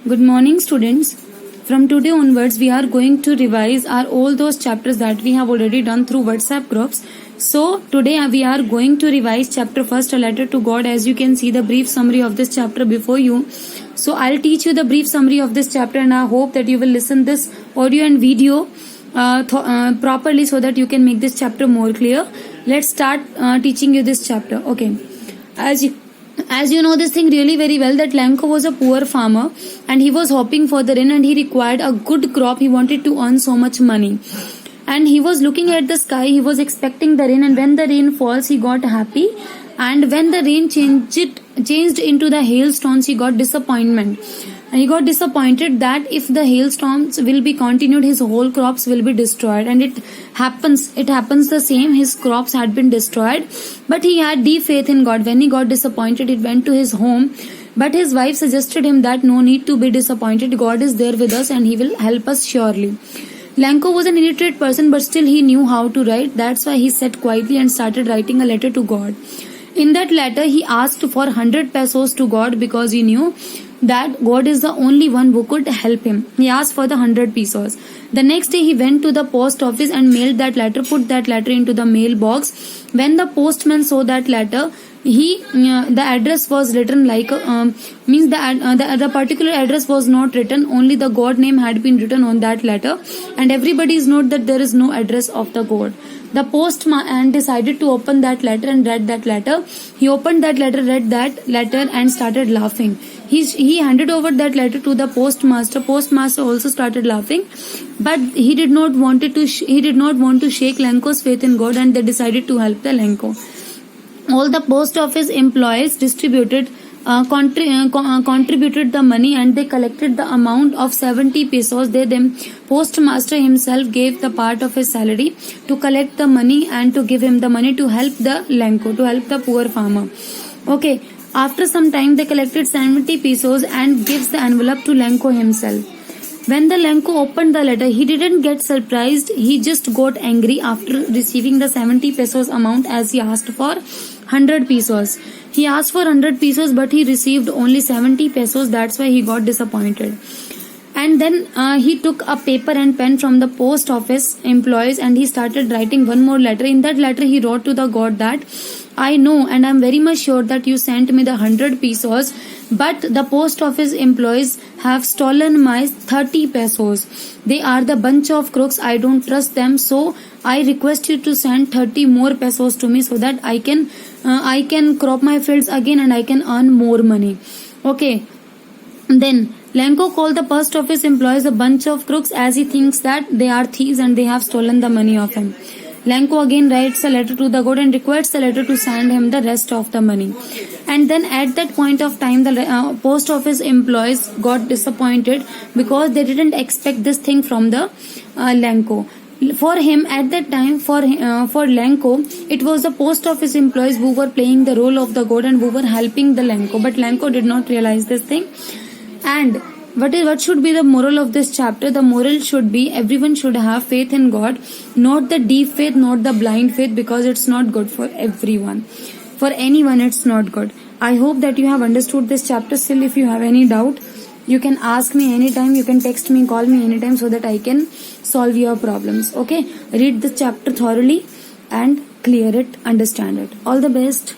Good morning, students. From today onwards, we are going to revise all those chapters that we have already done through WhatsApp groups. So today we are going to revise chapter first, a letter to God. As you can see the brief summary of this chapter before you. So I'll teach you the brief summary of this chapter, and I hope that you will listen this audio and video properly so that you can make this chapter more clear. Let's start teaching you this chapter. Okay. As you know this thing really very well, that Lenko was a poor farmer and he was hoping for the rain, and he required a good crop. He wanted to earn so much money, and he was looking at the sky. He was expecting the rain, and when the rain falls he got happy, and when the rain changed into the hailstones, he got disappointment. And he got disappointed that if the hailstorms will be continued, his whole crops will be destroyed. And it happens the same. His crops had been destroyed, but he had deep faith in God. When he got disappointed, he went to his home, but his wife suggested him that no need to be disappointed. God is there with us and he will help us surely. Lenko was an illiterate person, but still he knew how to write. That's why he sat quietly and started writing a letter to God. In that letter, he asked for 100 pesos to God because he knew that God is the only one who could help him. He asked for the 100 pesos. The next day he went to the post office and mailed that letter, put that letter into the mailbox. When the postman saw that letter, the address was written like the particular address was not written, only the God name had been written on that letter, and everybody's note that there is no address of the God. The postman decided to open that letter and read that letter. He opened that letter, read that letter, and started laughing. He handed over that letter to the postmaster. Postmaster also started laughing, but he did not want to shake Lenko's faith in God, and they decided to help the Lenko. All the post office employees contributed the money, and they collected the amount of 70 pesos. Then postmaster himself gave the part of his salary to collect the money and to give him the money to help the Lenko, to help the poor farmer. Okay. After some time, they collected 70 pesos and gives the envelope to Lenko himself. When the Lenko opened the letter, he didn't get surprised. He just got angry after receiving the 70 pesos amount, as he asked for 100 pesos. He asked for 100 pesos, but he received only 70 pesos. That's why he got disappointed. And then he took a paper and pen from the post office employees, and he started writing one more letter. In that letter, he wrote to the God that I know and I'm very much sure that you sent me the 100 pesos, but the post office employees have stolen my 30 pesos. They are the bunch of crooks. I don't trust them, so I request you to send 30 more pesos to me so that I can crop my fields again and I can earn more money. Okay. Then Lenko called the post office employees a bunch of crooks, as he thinks that they are thieves and they have stolen the money of him. Lenko again writes a letter to the God and requests the letter to send him the rest of the money. And then at that point of time, the post office employees got disappointed because they didn't expect this thing from the Lenko. For him at that time, for Lenko, it was the post office employees who were playing the role of the God and who were helping the Lenko. But Lenko did not realize this thing. And what should be the moral of this chapter? The moral should be everyone should have faith in God, not the deep faith, not the blind faith, because it's not good for everyone. For anyone, it's not good. I hope that you have understood this chapter. Still, if you have any doubt, you can ask me anytime. You can text me, call me anytime so that I can solve your problems. Okay? Read the chapter thoroughly and clear it, understand it. All the best.